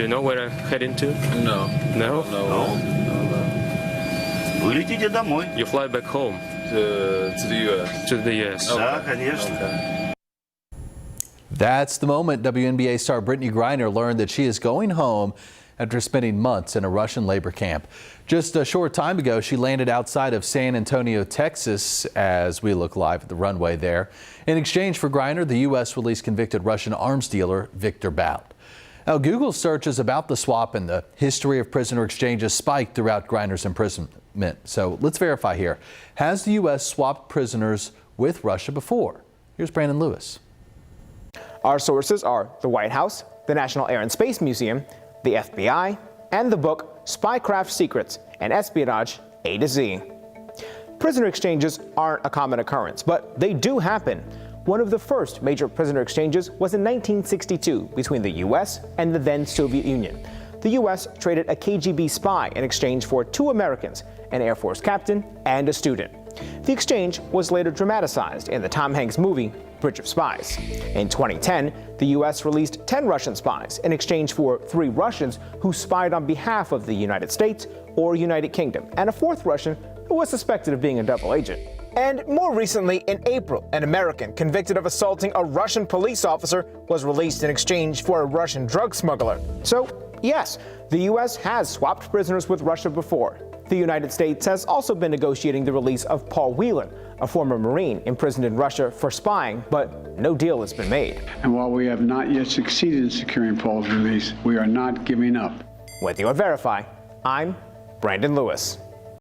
Do you know where I'm heading to? No. No? No. Вы летите домой. You fly back home To the U.S. to the US. Да, конечно. That's the moment WNBA star Brittney Griner learned that she is going home after spending months in a Russian labor camp. Just a short time ago, she landed outside of San Antonio, Texas, as we look live at the runway there. In exchange for Griner, the U.S. released convicted Russian arms dealer Victor Bout. Now, Google searches about the swap and the history of prisoner exchanges spiked throughout Griner's imprisonment. So let's verify here. Has the U.S. swapped prisoners with Russia before? Here's Brandon Lewis. Our sources are the White House, the National Air and Space Museum, the FBI, and the book Spycraft Secrets and Espionage A to Z. Prisoner exchanges aren't a common occurrence, but they do happen. One of the first major prisoner exchanges was in 1962 between the U.S. and the then Soviet Union. The U.S. traded a KGB spy in exchange for 2 Americans, an Air Force captain and a student. The exchange was later dramatized in the Tom Hanks movie Bridge of Spies. In 2010, the U.S. released 10 Russian spies in exchange for 3 Russians who spied on behalf of the United States or United Kingdom, and a 4th Russian who was suspected of being a double agent. And more recently, in April, an American convicted of assaulting a Russian police officer was released in exchange for a Russian drug smuggler. So, yes, the U.S. has swapped prisoners with Russia before. The United States has also been negotiating the release of Paul Whelan, a former Marine imprisoned in Russia for spying, but no deal has been made. And while we have not yet succeeded in securing Paul's release, we are not giving up. With you at Verify, I'm Brandon Lewis.